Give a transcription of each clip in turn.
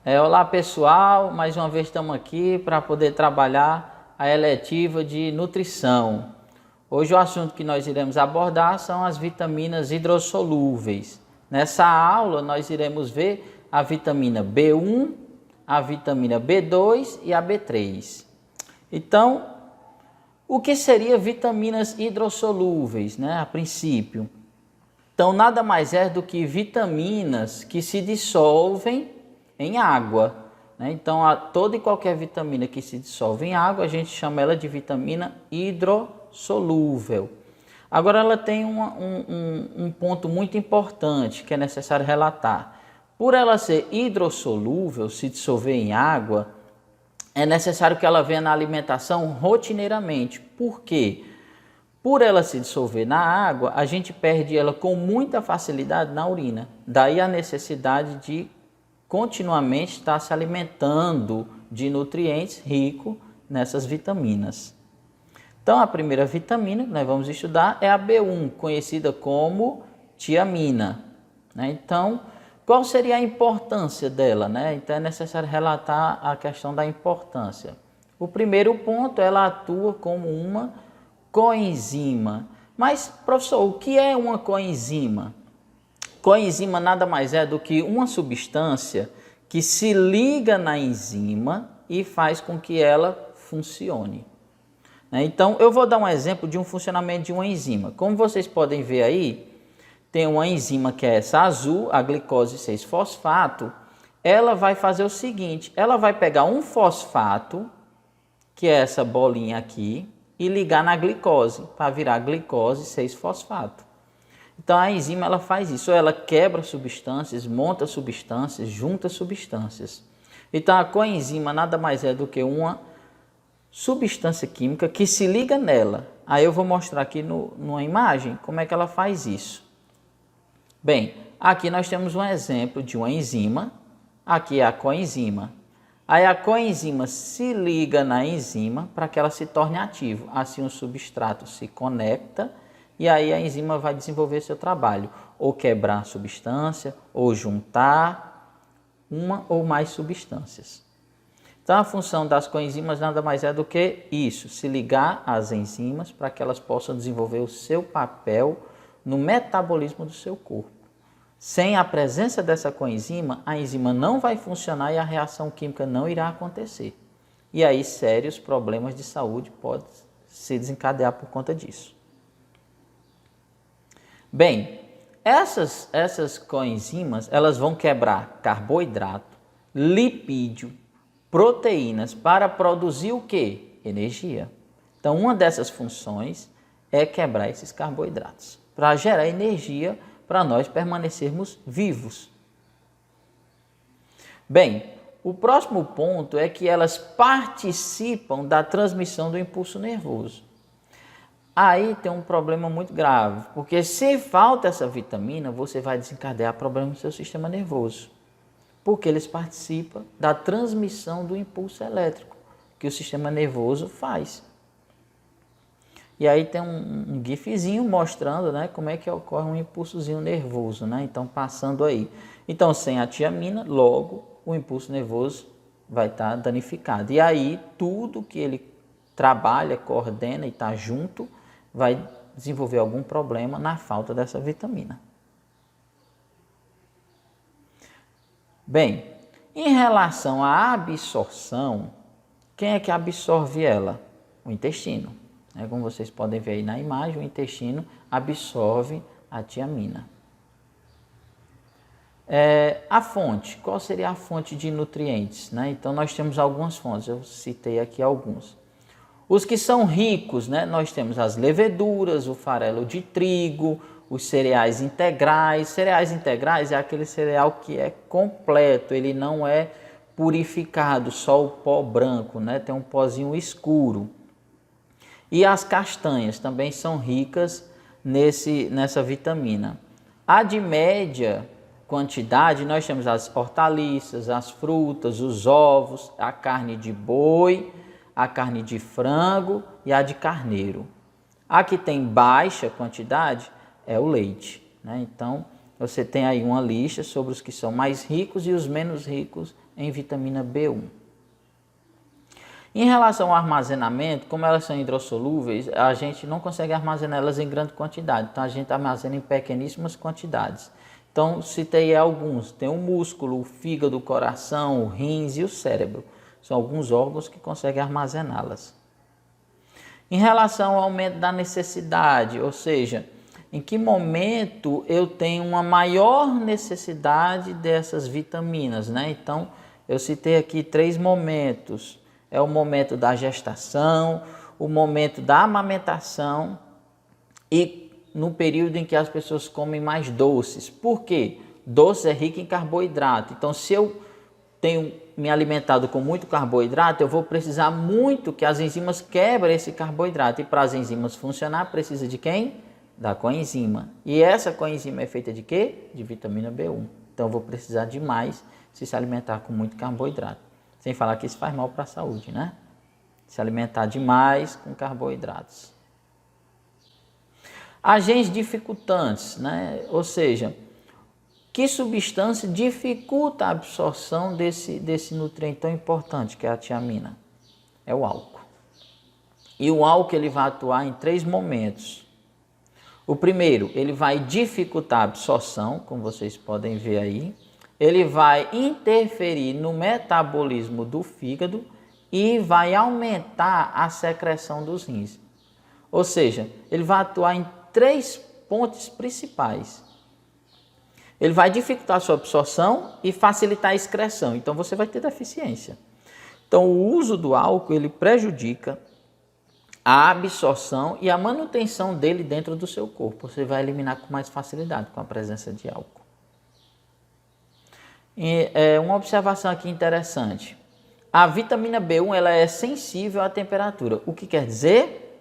Olá pessoal, mais uma vez estamos aqui para poder trabalhar a eletiva de nutrição. Hoje o assunto que nós iremos abordar são as vitaminas hidrossolúveis. Nessa aula nós iremos ver a vitamina B1, a vitamina B2 e a B3. Então, o que seria vitaminas hidrossolúveis, né, a princípio? Então, nada mais é do que vitaminas que se dissolvem em água, né? Então, toda e qualquer vitamina que se dissolve em água, a gente chama ela de vitamina hidrossolúvel. Agora, ela tem um ponto muito importante que é necessário relatar. Por ela ser hidrossolúvel, se dissolver em água, é necessário que ela venha na alimentação rotineiramente. Por quê? Por ela se dissolver na água, a gente perde ela com muita facilidade na urina. Daí a necessidade de continuamente estar se alimentando de nutrientes ricos nessas vitaminas. Então, a primeira vitamina que nós vamos estudar é a B1, conhecida como tiamina, né? Então, qual seria a importância dela, né? Então, é necessário relatar a questão da importância. O primeiro ponto, ela atua como uma coenzima. Mas, professor, o que é uma coenzima? Coenzima nada mais é do que uma substância que se liga na enzima e faz com que ela funcione. Então, eu vou dar um exemplo de um funcionamento de uma enzima. Como vocês podem ver aí, tem uma enzima que é essa azul, a glicose 6-fosfato. Ela vai fazer o seguinte, ela vai pegar um fosfato, que é essa bolinha aqui, e ligar na glicose, para virar glicose 6-fosfato. Então, a enzima ela faz isso, ela quebra substâncias, monta substâncias, junta substâncias. Então, a coenzima nada mais é do que uma substância química que se liga nela. Aí eu vou mostrar aqui numa imagem como é que ela faz isso. Bem, aqui nós temos um exemplo de uma enzima, aqui é a coenzima. Aí a coenzima se liga na enzima para que ela se torne ativa. Assim o substrato se conecta e aí a enzima vai desenvolver seu trabalho, ou quebrar a substância, ou juntar uma ou mais substâncias. Então, a função das coenzimas nada mais é do que isso, se ligar às enzimas para que elas possam desenvolver o seu papel no metabolismo do seu corpo. Sem a presença dessa coenzima, a enzima não vai funcionar e a reação química não irá acontecer. E aí, sérios problemas de saúde podem se desencadear por conta disso. Bem, essas coenzimas, elas vão quebrar carboidrato, lipídio, proteínas para produzir o quê? Energia. Então, uma dessas funções é quebrar esses carboidratos, para gerar energia para nós permanecermos vivos. Bem, o próximo ponto é que elas participam da transmissão do impulso nervoso. Aí tem um problema muito grave, porque se falta essa vitamina, você vai desencadear problemas no seu sistema nervoso, porque eles participam da transmissão do impulso elétrico que o sistema nervoso faz. E aí tem um gifzinho mostrando, né, como é que ocorre um impulsozinho nervoso, né? Então, passando aí. Então, sem a tiamina, logo o impulso nervoso vai estar danificado. E aí, tudo que ele trabalha, coordena e está junto, vai desenvolver algum problema na falta dessa vitamina. Bem, em relação à absorção, quem é que absorve ela? O intestino. Como vocês podem ver aí na imagem, o intestino absorve a tiamina. A fonte, qual seria a fonte de nutrientes? Então, nós temos algumas fontes, eu citei aqui alguns. Os que são ricos, nós temos as leveduras, o farelo de trigo, os cereais integrais. Cereais integrais é aquele cereal que é completo, ele não é purificado, só o pó branco, tem um pozinho escuro. E as castanhas também são ricas nessa vitamina. A de média quantidade, nós temos as hortaliças, as frutas, os ovos, a carne de boi, a carne de frango e a de carneiro. A que tem baixa quantidade é o leite. Então, você tem aí uma lista sobre os que são mais ricos e os menos ricos em vitamina B1. Em relação ao armazenamento, como elas são hidrossolúveis, a gente não consegue armazenar elas em grande quantidade, então a gente armazena em pequeníssimas quantidades. Então, citei alguns, tem o músculo, o fígado, o coração, o rins e o cérebro. São alguns órgãos que conseguem armazená-las. Em relação ao aumento da necessidade, ou seja, em que momento eu tenho uma maior necessidade dessas vitaminas, né? Então, eu citei aqui 3 momentos. É o momento da gestação, o momento da amamentação e no período em que as pessoas comem mais doces. Por quê? Doce é rico em carboidrato. Então, se eu tenho me alimentado com muito carboidrato, eu vou precisar muito que as enzimas quebrem esse carboidrato. E para as enzimas funcionar, precisa de quem? Da coenzima. E essa coenzima é feita de quê? De vitamina B1. Então, eu vou precisar de mais se alimentar com muito carboidrato. Sem falar que isso faz mal para a saúde, né? Se alimentar demais com carboidratos. Agentes dificultantes, né? Ou seja, que substância dificulta a absorção desse nutriente tão importante que é a tiamina? É o álcool. E o álcool ele vai atuar em 3 momentos. O primeiro, ele vai dificultar a absorção, como vocês podem ver aí. Ele vai interferir no metabolismo do fígado e vai aumentar a secreção dos rins. Ou seja, ele vai atuar em 3 pontos principais. Ele vai dificultar a sua absorção e facilitar a excreção. Então, você vai ter deficiência. Então, o uso do álcool, ele prejudica a absorção e a manutenção dele dentro do seu corpo. Você vai eliminar com mais facilidade com a presença de álcool. E, uma observação aqui interessante. A vitamina B1 ela é sensível à temperatura. O que quer dizer?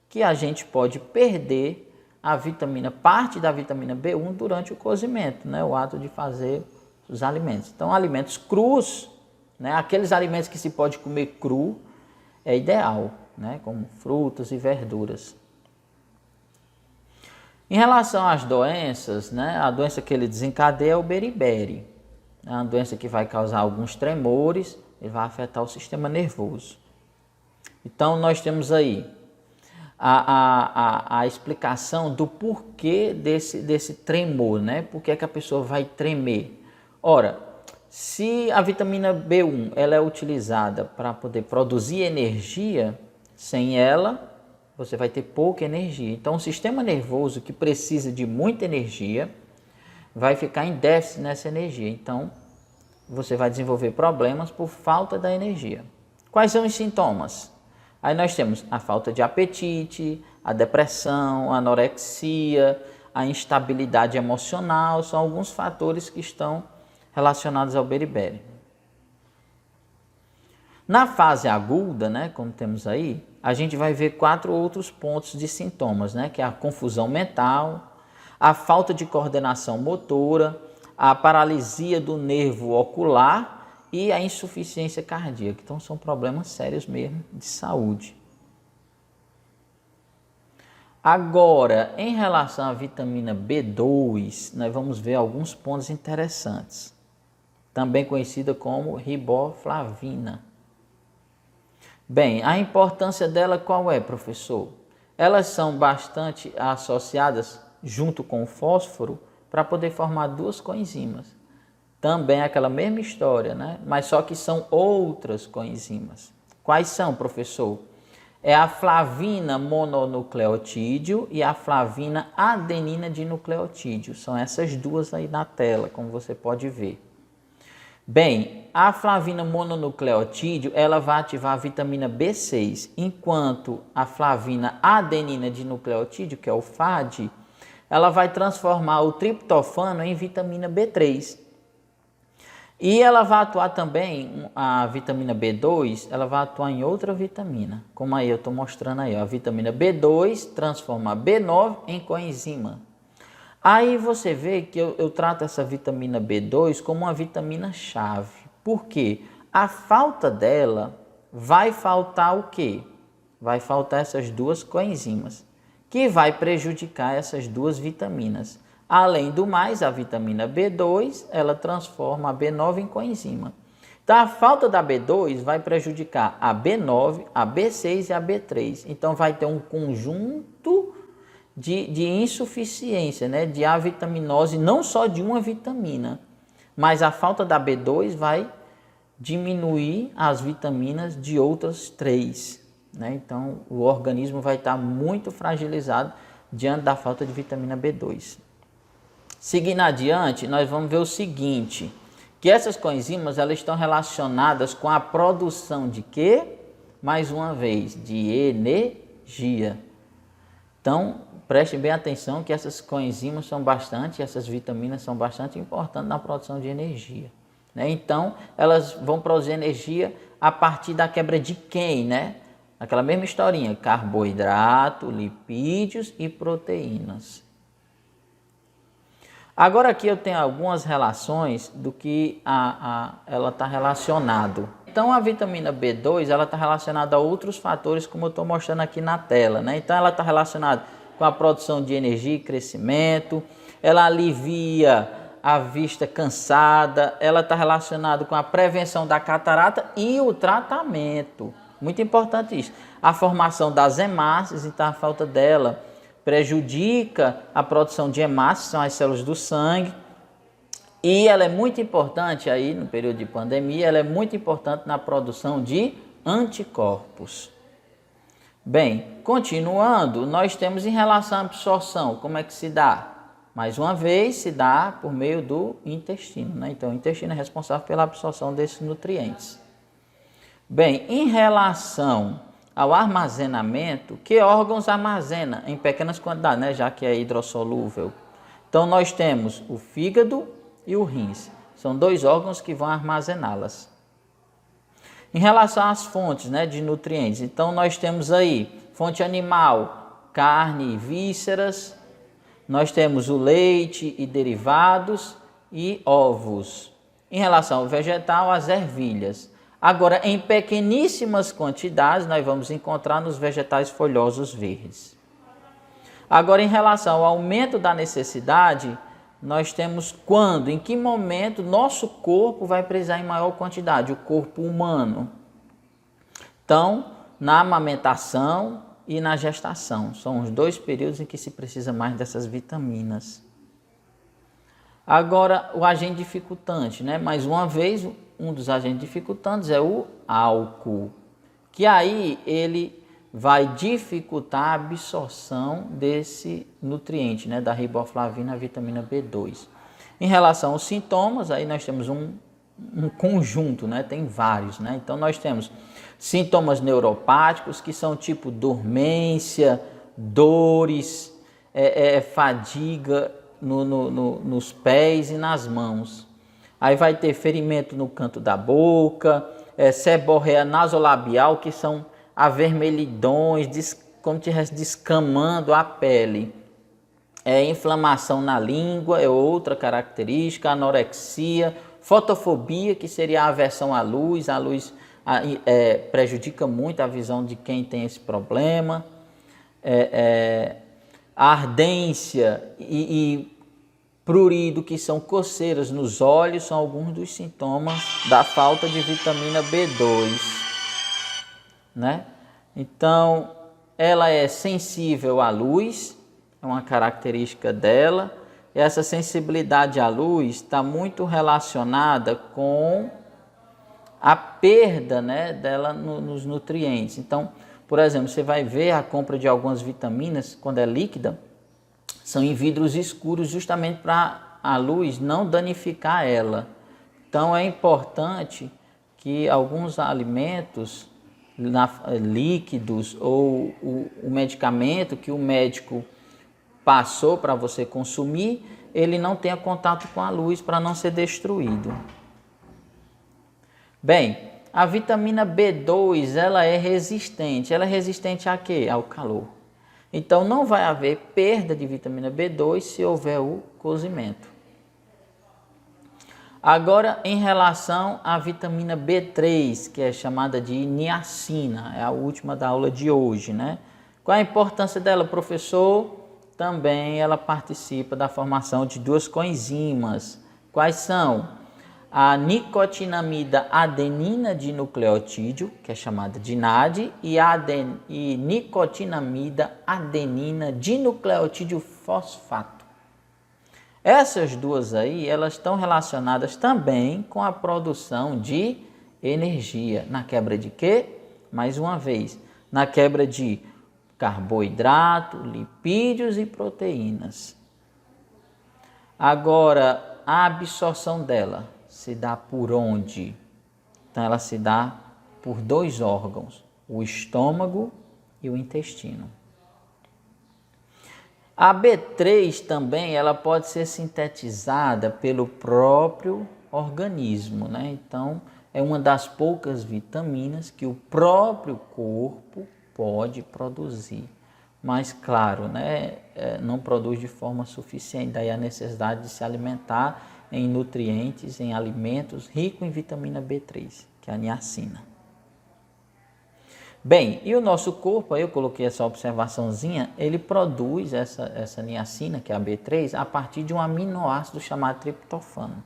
Que a gente pode perder parte da vitamina B1 durante o cozimento, né? O ato de fazer os alimentos. Então, alimentos crus, né? Aqueles alimentos que se pode comer cru, é ideal, né? Como frutas e verduras. Em relação às doenças, né? A doença que ele desencadeia é o beriberi. É uma doença que vai causar alguns tremores e vai afetar o sistema nervoso. Então, nós temos aí a explicação do porquê desse tremor, né? Por que é que a pessoa vai tremer? Ora, se a vitamina B1 ela é utilizada para poder produzir energia, sem ela você vai ter pouca energia. Então, o sistema nervoso que precisa de muita energia vai ficar em déficit nessa energia. Então, você vai desenvolver problemas por falta da energia. Quais são os sintomas? Aí nós temos a falta de apetite, a depressão, a anorexia, a instabilidade emocional, são alguns fatores que estão relacionados ao beriberi. Na fase aguda, né, como temos aí, a gente vai ver 4 outros pontos de sintomas, né, que é a confusão mental, a falta de coordenação motora, a paralisia do nervo ocular e a insuficiência cardíaca. Então, são problemas sérios mesmo de saúde. Agora, em relação à vitamina B2, nós vamos ver alguns pontos interessantes. Também conhecida como riboflavina. Bem, a importância dela qual é, professor? Elas são bastante associadas junto com o fósforo para poder formar 2 coenzimas. Também é aquela mesma história, né? Mas só que são outras coenzimas. Quais são, professor? É a flavina mononucleotídeo e a flavina adenina dinucleotídeo. São essas 2 aí na tela, como você pode ver. Bem, a flavina mononucleotídeo, ela vai ativar a vitamina B6, enquanto a flavina adenina dinucleotídeo, que é o FAD, ela vai transformar o triptofano em vitamina B3. E ela vai atuar também, a vitamina B2, ela vai atuar em outra vitamina. Como aí eu estou mostrando aí, ó, a vitamina B2 transforma B9 em coenzima. Aí você vê que eu trato essa vitamina B2 como uma vitamina-chave. Por quê? A falta dela vai faltar o quê? Vai faltar essas 2 coenzimas, que vai prejudicar essas 2 vitaminas. Além do mais, a vitamina B2, ela transforma a B9 em coenzima. Então, a falta da B2 vai prejudicar a B9, a B6 e a B3. Então, vai ter um conjunto de insuficiência, né, de avitaminose, não só de uma vitamina, mas a falta da B2 vai diminuir as vitaminas de outras 3. Né? Então, o organismo vai estar muito fragilizado diante da falta de vitamina B2. Seguindo adiante, nós vamos ver o seguinte, que essas coenzimas elas estão relacionadas com a produção de quê? Mais uma vez, de energia. Então, prestem bem atenção que essas coenzimas essas vitaminas são bastante importantes na produção de energia. Né? Então, elas vão produzir energia a partir da quebra de quem, né? Aquela mesma historinha, carboidrato, lipídios e proteínas. Agora aqui eu tenho algumas relações do que ela está relacionado. Então a vitamina B2 ela está relacionada a outros fatores como eu estou mostrando aqui na tela. Né? Então ela está relacionada com a produção de energia e crescimento, ela alivia a vista cansada, ela está relacionada com a prevenção da catarata e o tratamento. Muito importante isso. A formação das hemácias, então a falta dela prejudica a produção de hemácias, são as células do sangue. E ela é muito importante aí no período de pandemia, ela é muito importante na produção de anticorpos. Bem, continuando, nós temos em relação à absorção, como é que se dá? Mais uma vez, se dá por meio do intestino, né? Então, o intestino é responsável pela absorção desses nutrientes. Bem, em relação ao armazenamento, que órgãos armazena em pequenas quantidades, né? Já que é hidrossolúvel. Então, nós temos o fígado e o rins. São 2 órgãos que vão armazená-las. Em relação às fontes, né, de nutrientes, então nós temos aí fonte animal, carne e vísceras, nós temos o leite e derivados e ovos. Em relação ao vegetal, as ervilhas. Agora, em pequeníssimas quantidades, nós vamos encontrar nos vegetais folhosos verdes. Agora, em relação ao aumento da necessidade, nós temos quando, em que momento nosso corpo vai precisar em maior quantidade, o corpo humano. Então, na amamentação e na gestação, são os 2 períodos em que se precisa mais dessas vitaminas. Agora, o agente dificultante, né? Mais uma vez, um dos agentes dificultantes é o álcool, que aí ele vai dificultar a absorção desse nutriente, né, da riboflavina, a vitamina B2. Em relação aos sintomas, aí nós temos um conjunto, né, tem vários, né? Então nós temos sintomas neuropáticos, que são tipo dormência, dores, fadiga nos pés e nas mãos. Aí vai ter ferimento no canto da boca, seborreia nasolabial, que são avermelhidões, como se estivesse descamando a pele. Inflamação na língua é outra característica, anorexia, fotofobia, que seria a aversão à luz. A luz prejudica muito a visão de quem tem esse problema. Ardência e prurido, que são coceiras nos olhos, são alguns dos sintomas da falta de vitamina B2. Né? Então, ela é sensível à luz, é uma característica dela. E essa sensibilidade à luz está muito relacionada com a perda, né, dela nos nutrientes. Então, por exemplo, você vai ver a compra de algumas vitaminas, quando é líquida, são em vidros escuros, justamente para a luz não danificar ela. Então, é importante que alguns alimentos líquidos ou o medicamento que o médico passou para você consumir, ele não tenha contato com a luz para não ser destruído. Bem, a vitamina B2 ela é resistente. Ela é resistente a quê? Ao calor. Então não vai haver perda de vitamina B2 se houver o cozimento. Agora, em relação à vitamina B3, que é chamada de niacina, é a última da aula de hoje, né? Qual a importância dela, professor? Também ela participa da formação de 2 coenzimas. Quais são? a nicotinamida adenina dinucleotídeo, que é chamada de NAD, e nicotinamida adenina dinucleotídeo fosfato. Essas duas aí, elas estão relacionadas também com a produção de energia. Na quebra de quê? Mais uma vez, na quebra de carboidrato, lipídios e proteínas. Agora, a absorção dela se dá por onde? Então, ela se dá por dois órgãos, o estômago e o intestino. A B3 também, ela pode ser sintetizada pelo próprio organismo, né? Então, é uma das poucas vitaminas que o próprio corpo pode produzir. Mas, claro, né, não produz de forma suficiente, daí a necessidade de se alimentar em nutrientes, em alimentos ricos em vitamina B3, que é a niacina. Bem, e o nosso corpo, aí eu coloquei essa observaçãozinha, ele produz essa niacina, que é a B3, a partir de um aminoácido chamado triptofano.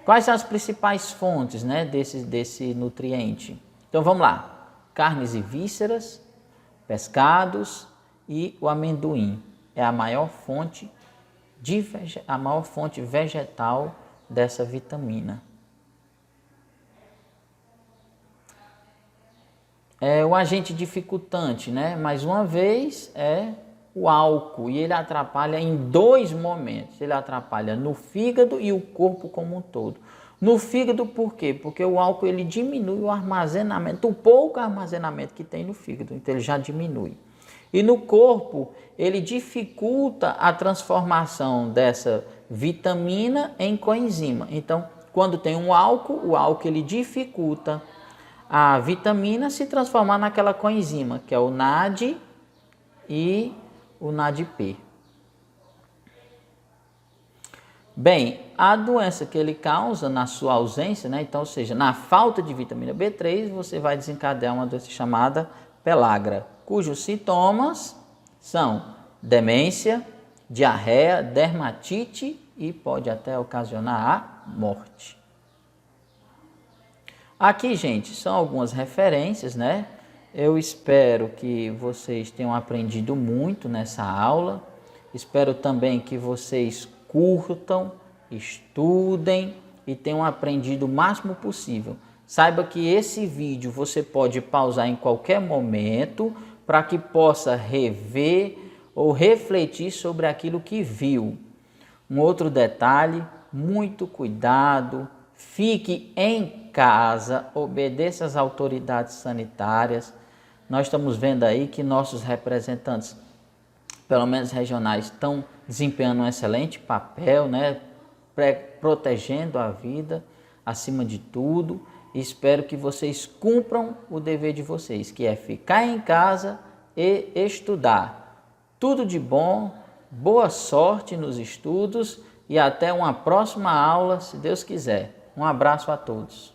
Quais são as principais fontes, né, desse nutriente? Então vamos lá, carnes e vísceras, pescados e o amendoim. É a maior fonte vegetal dessa vitamina. O agente dificultante, né? Mais uma vez, é o álcool, e ele atrapalha em dois momentos. Ele atrapalha no fígado e o corpo como um todo. No fígado, por quê? Porque o álcool ele diminui o armazenamento, o pouco armazenamento que tem no fígado, então ele já diminui. E no corpo, ele dificulta a transformação dessa vitamina em coenzima. Então, quando tem um álcool, o álcool ele dificulta a vitamina se transformar naquela coenzima, que é o NAD e o NADP. Bem, a doença que ele causa na sua ausência, né? Então, ou seja, na falta de vitamina B3, você vai desencadear uma doença chamada pellagra, cujos sintomas são demência, diarreia, dermatite e pode até ocasionar a morte. Aqui, gente, são algumas referências, né? Eu espero que vocês tenham aprendido muito nessa aula. Espero também que vocês curtam, estudem e tenham aprendido o máximo possível. Saiba que esse vídeo você pode pausar em qualquer momento para que possa rever ou refletir sobre aquilo que viu. Um outro detalhe, muito cuidado, fique em casa, obedeça às autoridades sanitárias. Nós estamos vendo aí que nossos representantes, pelo menos regionais, estão desempenhando um excelente papel, né? Protegendo a vida acima de tudo. Espero que vocês cumpram o dever de vocês, que é ficar em casa e estudar. Tudo de bom, boa sorte nos estudos e até uma próxima aula, se Deus quiser. Um abraço a todos.